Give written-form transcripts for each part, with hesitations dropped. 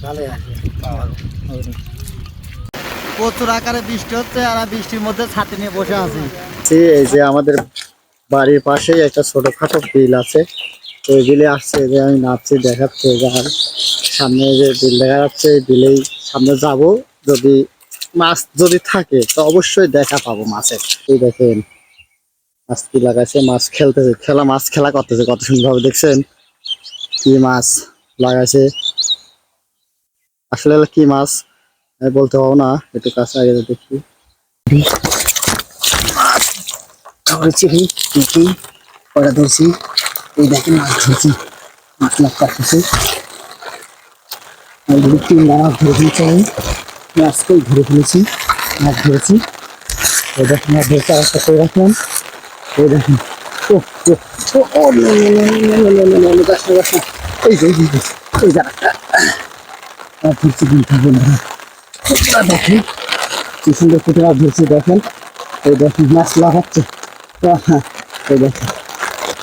ভালোই আছে। প্রচুর আকারে বৃষ্টি হচ্ছে আর বৃষ্টির মধ্যে ছাতি নিয়ে বসে আছি। এই যে আমাদের বাড়ির পাশেই একটা ছোটখাটো বিল আছে, ওই বিলে আসছে যে আমি নাচছি দেখাচ্ছে, সামনে যে বিল দেখা যাচ্ছে এই বিলেই সামনে যাব, যদি মাছ যদি থাকে তো অবশ্যই দেখা পাবো মাছের। এই দেখেন মাছ কি লাগাইছে, মাছ খেলতেছে, মাছ খেলা করতেছে কত সুন্দরভাবে, দেখছেন কি মাছ লাগাইছে। আসলে কি মাছ আমি বলতে পারবো না, একটু কাছে আগে দেখি। ধরেছি কি ওরা ধরছি, এই দেখেন মাছ ধরছি, মাছ কাটতেছি, মাছ ধরে ফেলেছি, আমি আজকেই ধরে ফেলেছি, মাছ ধরেছি। ওই দেখেন মাছ ধরতে আরেকটা করে রাখলাম, ওই দেখেন এই যে ওই জায়গাটা ধরছি, দেখেন কি সুন্দর ফুটে মাছ ধরছি, দেখেন এই দেখেন মাছ লাগাচ্ছে, এই দেখেন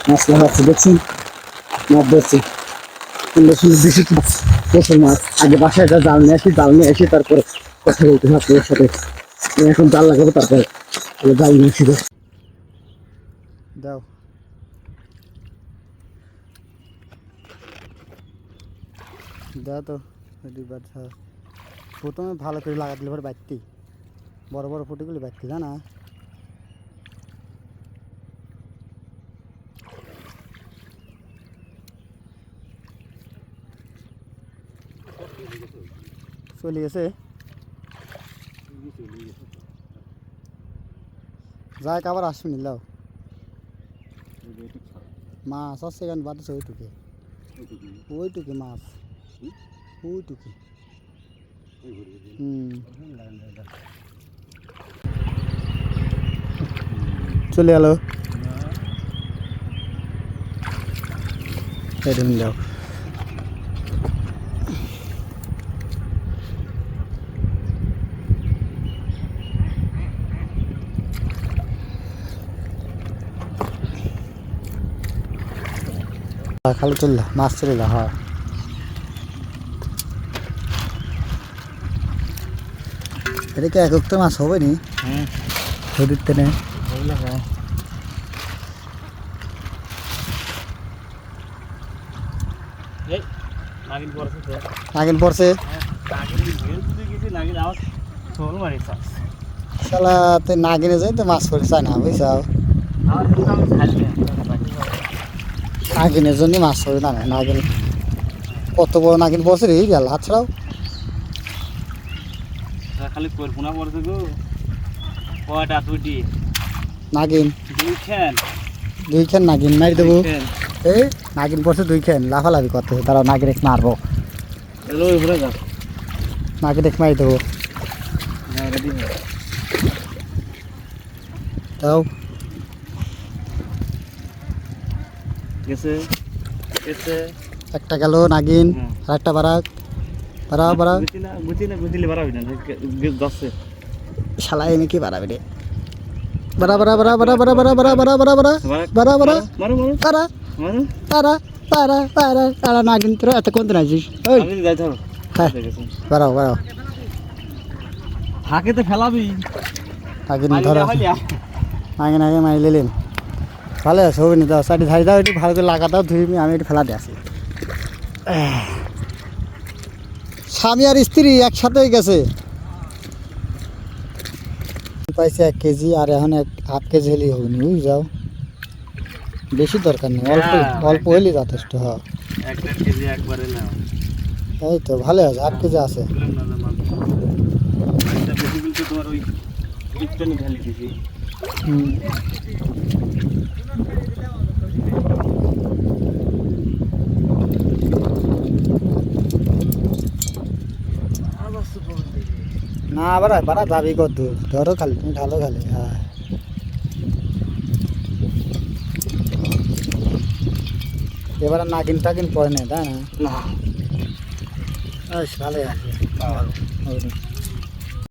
মাছ লাগাচ্ছে, দেখছেন মাছ ধরছি সুন্দর সুন্দর বেশি মাছ, প্রচুর মাছ। আগে বাসায় জাল নিয়ে আসি তারপরে কথা বলতে হবে আপনার সাথে, এখন জাল লাগাবো তারপরে জাল নিয়ে আসি। দাও দাও তো প্রথমে ভালো করে লাগা দিলে পরে বাড়তি বড় বড় ফুটিগুলি বাড়তি জানা। চলে গেছে যাই আবার আসবি নিলাও মাছ আছে কেন বাড়ছে ওইটুকি মাছ ওইটুকি। চলে গেল যাও খালি চললা মাছ চলে যা। হ্যাঁ এটা কি একক তো মাছ হবে নি নদীর টেনে নাগিন পড়ছে শালাতে নাগিনে যাই তো মাছ পড়ে চায় না বুঝছাও, নাগিনের জন্য মাছ পড়ে না, নাগিন কত বড় নাগিন পড়ছে রে গেল হাত ছাড়াও খালি কল্পনা পড়ছে গো কয়টা দুটি নাগিন দুই খান নাগিন মারি দেবো। এই নাগিন পড়ছে দুই খান, লাফালাফি করতেছে, তারা নাগিন এক মারবো, নাগিন এক মারি দেবো। তাও একটা গেল নাগিন, আর একটা বারাক বাড়া শালা এনে কি বাড়াবে রে, বাড়া বাড়া বাড়া বাড়া বাড়া বাড়া বাড়া বাড়া বাড়া বাড়া বাড়া বাড়া তারা তারা তারা তারা তারা নাগিন তোরা এত কোন দিন আসিস হ্যাঁ বাড়াও বাড়াও হাকে তো ফেলাবি নাগিন ধরা নাগিন আগে মারি নিলেন ভালো আছে হবে নি, দাও সাইডে ধারি দাও, একটু ভালো করে লাগা দাও, ধুই আমি একটু ফেলা দিয়ে আসি। স্বামী আর স্ত্রী একসাথেই গেছে, পাইছে 1 কেজি আর এখন 1/2 কেজি হলেই হবে নি, বুঝ যাও বেশি দরকার নেই, অল্প অল্প হলেই যথেষ্ট। হ্যাঁ এই তো ভালো আছে, 1/2 কেজি আছে। না বাড়া বাড়া যাবি কত দূর, ধরো খালি তুমি ঢালো খালি। হ্যাঁ এবারে নাগিন টাগিন পড়ে না, তাই না? ভালোই আছে।